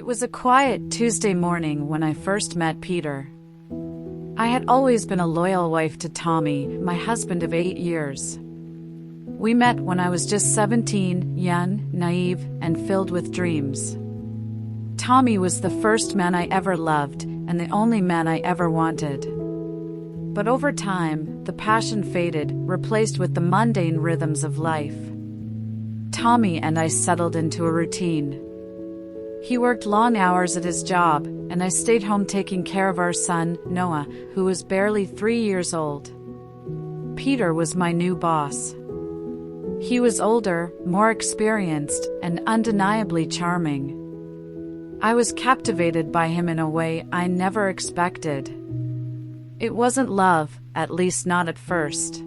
It was a quiet Tuesday morning when I first met Peter. I had always been a loyal wife to Tommy, my husband of 8 years. We met when I was just 17, young, naive, and filled with dreams. Tommy was the first man I ever loved, and the only man I ever wanted. But over time, the passion faded, replaced with the mundane rhythms of life. Tommy and I settled into a routine. He worked long hours at his job, and I stayed home taking care of our son, Noah, who was barely 3 years old. Peter was my new boss. He was older, more experienced, and undeniably charming. I was captivated by him in a way I never expected. It wasn't love, at least not at first.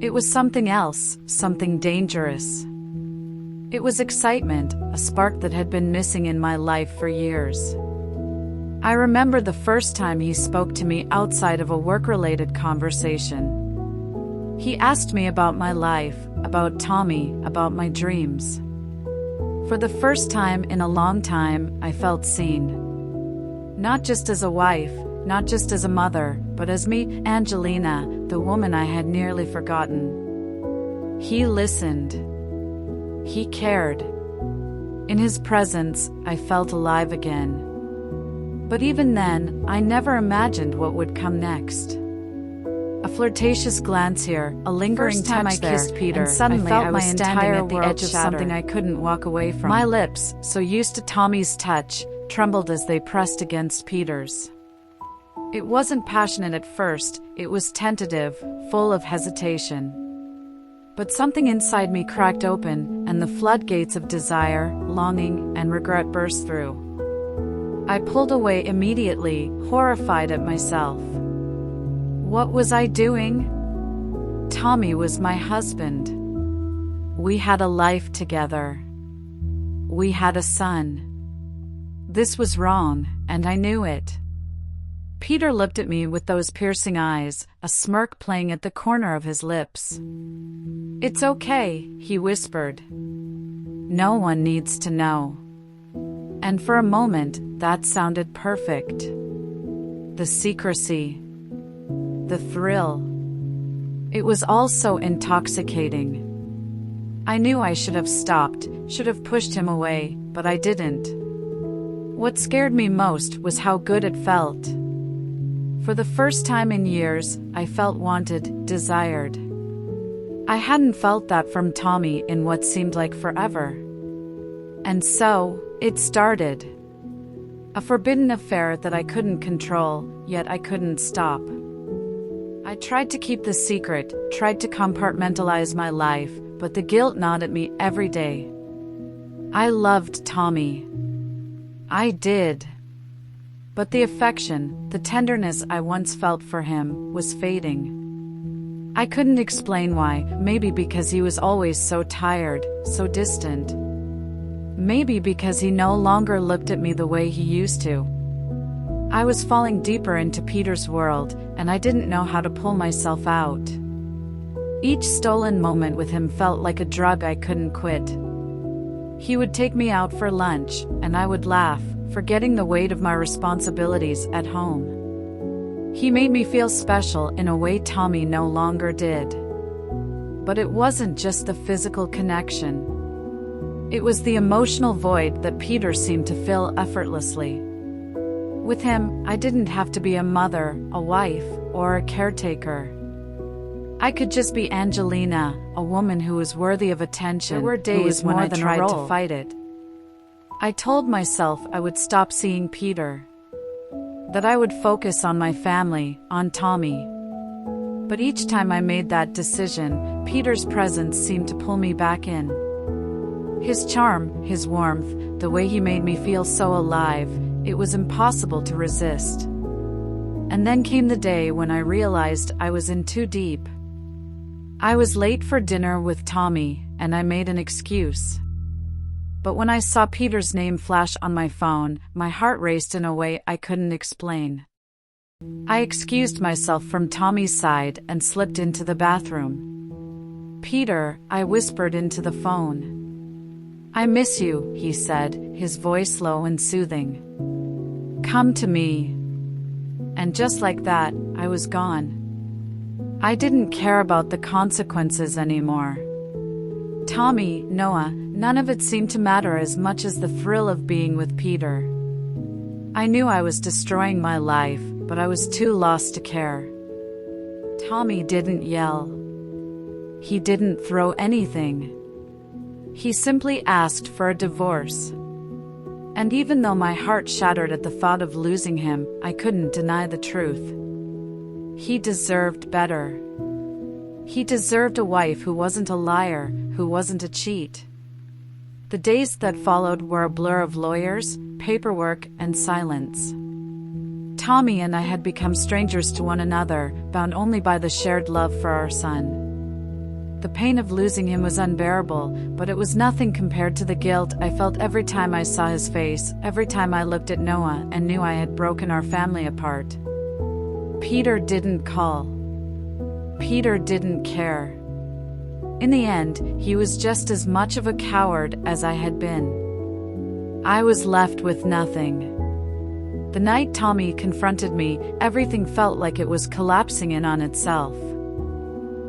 It was something else, something dangerous. It was excitement, a spark that had been missing in my life for years. I remember the first time he spoke to me outside of a work-related conversation. He asked me about my life, about Tommy, about my dreams. For the first time in a long time, I felt seen. Not just as a wife, not just as a mother, but as me, Angelina, the woman I had nearly forgotten. He listened. He cared. In his presence, I felt alive again. But even then, I never imagined what would come next. A flirtatious glance here, a lingering touch I kissed Peter, and suddenly I felt my entire world at the edge of something I couldn't walk away from. My lips, so used to Tommy's touch, trembled as they pressed against Peter's. It wasn't passionate at first, it was tentative, full of hesitation. But something inside me cracked open, and the floodgates of desire, longing, and regret burst through. I pulled away immediately, horrified at myself. What was I doing? Tommy was my husband. We had a life together. We had a son. This was wrong, and I knew it. Peter looked at me with those piercing eyes, a smirk playing at the corner of his lips. "It's okay," he whispered. "No one needs to know." And for a moment, that sounded perfect. The secrecy. The thrill. It was all so intoxicating. I knew I should have stopped, should have pushed him away, but I didn't. What scared me most was how good it felt. For the first time in years, I felt wanted, desired. I hadn't felt that from Tommy in what seemed like forever. And so, it started. A forbidden affair that I couldn't control, yet I couldn't stop. I tried to keep the secret, tried to compartmentalize my life, but the guilt gnawed at me every day. I loved Tommy. I did. But the affection, the tenderness I once felt for him, was fading. I couldn't explain why, maybe because he was always so tired, so distant. Maybe because he no longer looked at me the way he used to. I was falling deeper into Peter's world, and I didn't know how to pull myself out. Each stolen moment with him felt like a drug I couldn't quit. He would take me out for lunch, and I would laugh, forgetting the weight of my responsibilities at home. He made me feel special in a way Tommy no longer did. But it wasn't just the physical connection. It was the emotional void that Peter seemed to fill effortlessly. With him, I didn't have to be a mother, a wife, or a caretaker. I could just be Angelina, a woman who was worthy of attention. There were days when I tried to fight it. I told myself I would stop seeing Peter. That I would focus on my family, on Tommy. But each time I made that decision, Peter's presence seemed to pull me back in. His charm, his warmth, the way he made me feel so alive, it was impossible to resist. And then came the day when I realized I was in too deep. I was late for dinner with Tommy, and I made an excuse. But when I saw Peter's name flash on my phone, my heart raced in a way I couldn't explain. I excused myself from Tommy's side and slipped into the bathroom. "Peter," I whispered into the phone. "I miss you," he said, his voice low and soothing. "Come to me." And just like that, I was gone. I didn't care about the consequences anymore. Tommy, Noah, none of it seemed to matter as much as the thrill of being with Peter. I knew I was destroying my life, but I was too lost to care. Tommy didn't yell. He didn't throw anything. He simply asked for a divorce. And even though my heart shattered at the thought of losing him, I couldn't deny the truth. He deserved better. He deserved a wife who wasn't a liar, who wasn't a cheat. The days that followed were a blur of lawyers, paperwork, and silence. Tommy and I had become strangers to one another, bound only by the shared love for our son. The pain of losing him was unbearable, but it was nothing compared to the guilt I felt every time I saw his face, every time I looked at Noah and knew I had broken our family apart. Peter didn't call. Peter didn't care. In the end, he was just as much of a coward as I had been. I was left with nothing. The night Tommy confronted me, everything felt like it was collapsing in on itself.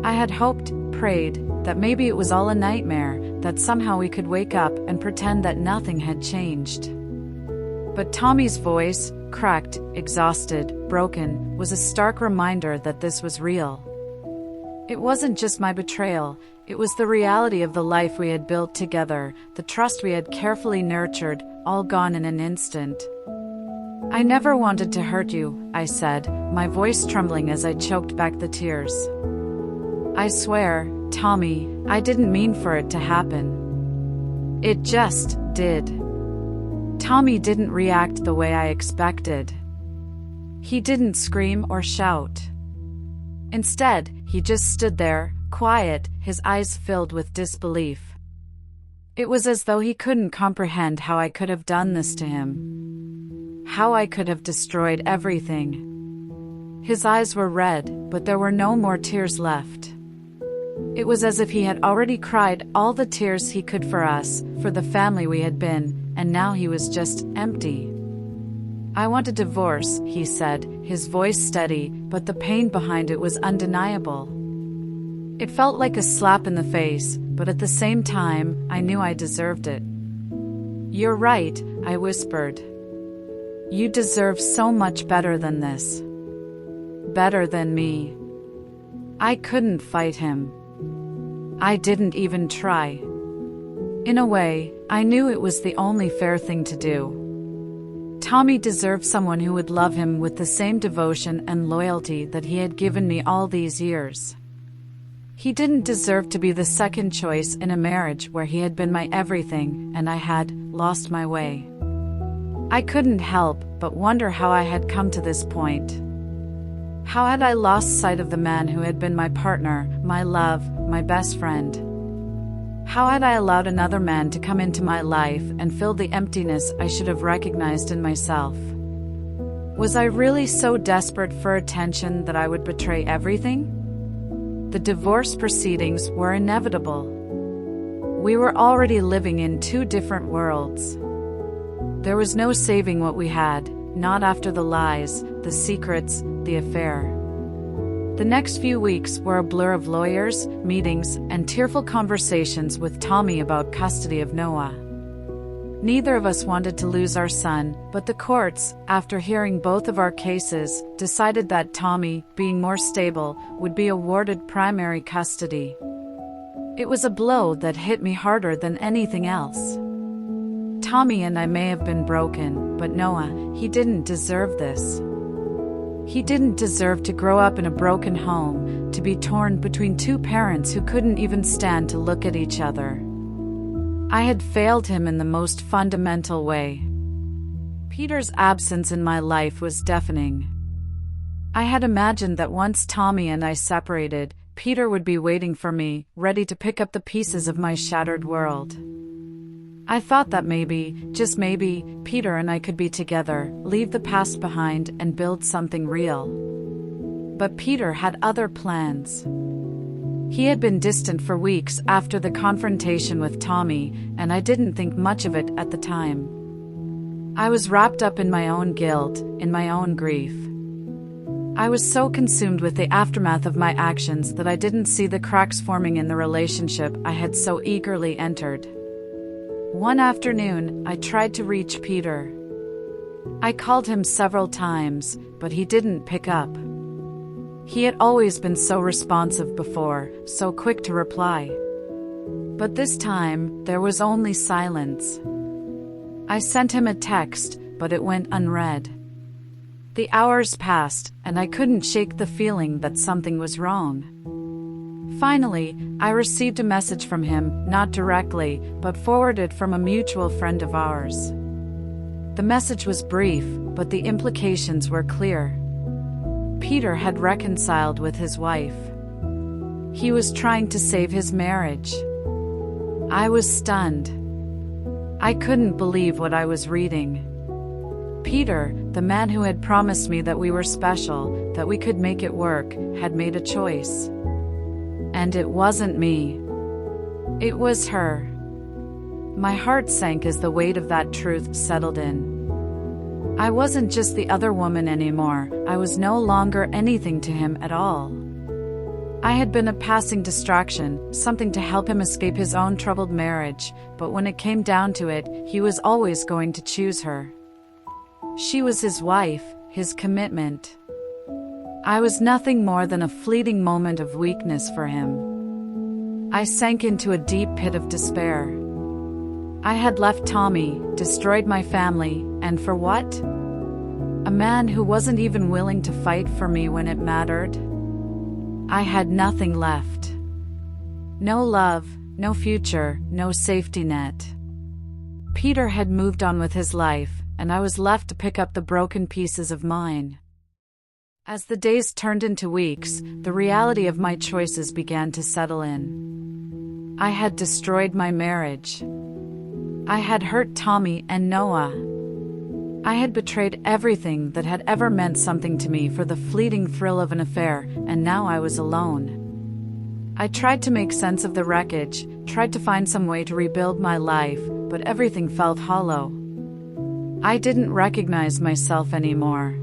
I had hoped, prayed, that maybe it was all a nightmare, that somehow we could wake up and pretend that nothing had changed. But Tommy's voice, cracked, exhausted, broken, was a stark reminder that this was real. It wasn't just my betrayal, it was the reality of the life we had built together, the trust we had carefully nurtured, all gone in an instant. "I never wanted to hurt you," I said, my voice trembling as I choked back the tears. "I swear, Tommy, I didn't mean for it to happen. It just did." Tommy didn't react the way I expected. He didn't scream or shout. Instead, he just stood there, quiet, his eyes filled with disbelief. It was as though he couldn't comprehend how I could have done this to him. How I could have destroyed everything. His eyes were red, but there were no more tears left. It was as if he had already cried all the tears he could for us, for the family we had been, and now he was just empty. "I want a divorce," he said, his voice steady, but the pain behind it was undeniable. It felt like a slap in the face, but at the same time, I knew I deserved it. "You're right," I whispered. "You deserve so much better than this. Better than me." I couldn't fight him. I didn't even try. In a way, I knew it was the only fair thing to do. Tommy deserved someone who would love him with the same devotion and loyalty that he had given me all these years. He didn't deserve to be the second choice in a marriage where he had been my everything and I had lost my way. I couldn't help but wonder how I had come to this point. How had I lost sight of the man who had been my partner, my love, my best friend? How had I allowed another man to come into my life and fill the emptiness I should have recognized in myself? Was I really so desperate for attention that I would betray everything? The divorce proceedings were inevitable. We were already living in two different worlds. There was no saving what we had, not after the lies, the secrets, the affair. The next few weeks were a blur of lawyers, meetings, and tearful conversations with Tommy about custody of Noah. Neither of us wanted to lose our son, but the courts, after hearing both of our cases, decided that Tommy, being more stable, would be awarded primary custody. It was a blow that hit me harder than anything else. Tommy and I may have been broken, but Noah, he didn't deserve this. He didn't deserve to grow up in a broken home, to be torn between two parents who couldn't even stand to look at each other. I had failed him in the most fundamental way. Peter's absence in my life was deafening. I had imagined that once Tommy and I separated, Peter would be waiting for me, ready to pick up the pieces of my shattered world. I thought that maybe, just maybe, Peter and I could be together, leave the past behind and build something real. But Peter had other plans. He had been distant for weeks after the confrontation with Tommy, and I didn't think much of it at the time. I was wrapped up in my own guilt, in my own grief. I was so consumed with the aftermath of my actions that I didn't see the cracks forming in the relationship I had so eagerly entered. One afternoon, I tried to reach Peter. I called him several times, but he didn't pick up. He had always been so responsive before, so quick to reply. But this time, there was only silence. I sent him a text, but it went unread. The hours passed, and I couldn't shake the feeling that something was wrong. Finally, I received a message from him, not directly, but forwarded from a mutual friend of ours. The message was brief, but the implications were clear. Peter had reconciled with his wife. He was trying to save his marriage. I was stunned. I couldn't believe what I was reading. Peter, the man who had promised me that we were special, that we could make it work, had made a choice. And it wasn't me. It was her. My heart sank as the weight of that truth settled in. I wasn't just the other woman anymore. I was no longer anything to him at all. I had been a passing distraction, something to help him escape his own troubled marriage, but when it came down to it, he was always going to choose her. She was his wife, his commitment. I was nothing more than a fleeting moment of weakness for him. I sank into a deep pit of despair. I had left Tommy, destroyed my family, and for what? A man who wasn't even willing to fight for me when it mattered? I had nothing left. No love, no future, no safety net. Peter had moved on with his life, and I was left to pick up the broken pieces of mine. As the days turned into weeks, the reality of my choices began to settle in. I had destroyed my marriage. I had hurt Tommy and Noah. I had betrayed everything that had ever meant something to me for the fleeting thrill of an affair, and now I was alone. I tried to make sense of the wreckage, tried to find some way to rebuild my life, but everything felt hollow. I didn't recognize myself anymore.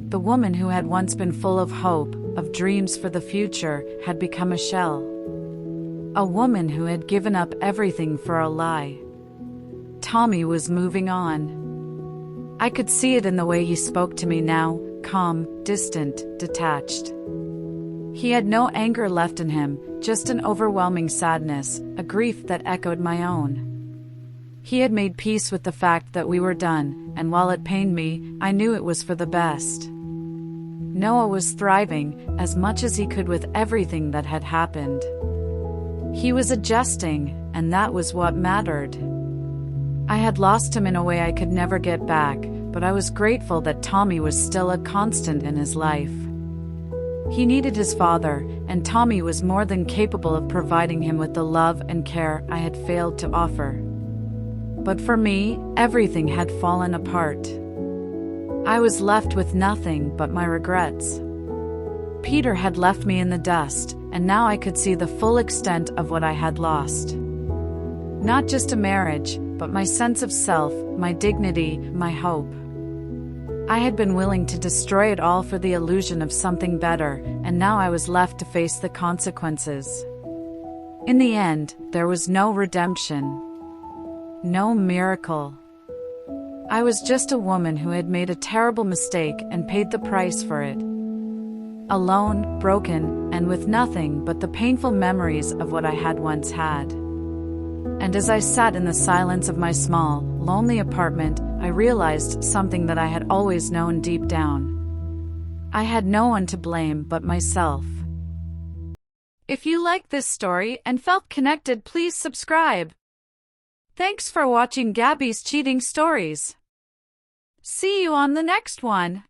The woman who had once been full of hope, of dreams for the future, had become a shell. A woman who had given up everything for a lie. Tommy was moving on. I could see it in the way he spoke to me now, calm, distant, detached. He had no anger left in him, just an overwhelming sadness, a grief that echoed my own. He had made peace with the fact that we were done, and while it pained me, I knew it was for the best. Noah was thriving, as much as he could with everything that had happened. He was adjusting, and that was what mattered. I had lost him in a way I could never get back, but I was grateful that Tommy was still a constant in his life. He needed his father, and Tommy was more than capable of providing him with the love and care I had failed to offer. But for me, everything had fallen apart. I was left with nothing but my regrets. Peter had left me in the dust, and now I could see the full extent of what I had lost. Not just a marriage, but my sense of self, my dignity, my hope. I had been willing to destroy it all for the illusion of something better, and now I was left to face the consequences. In the end, there was no redemption. No miracle. I was just a woman who had made a terrible mistake and paid the price for it. Alone, broken, and with nothing but the painful memories of what I had once had. And as I sat in the silence of my small, lonely apartment, I realized something that I had always known deep down. I had no one to blame but myself. If you liked this story and felt connected, please subscribe. Thanks for watching Gaby's Cheating Stories. See you on the next one.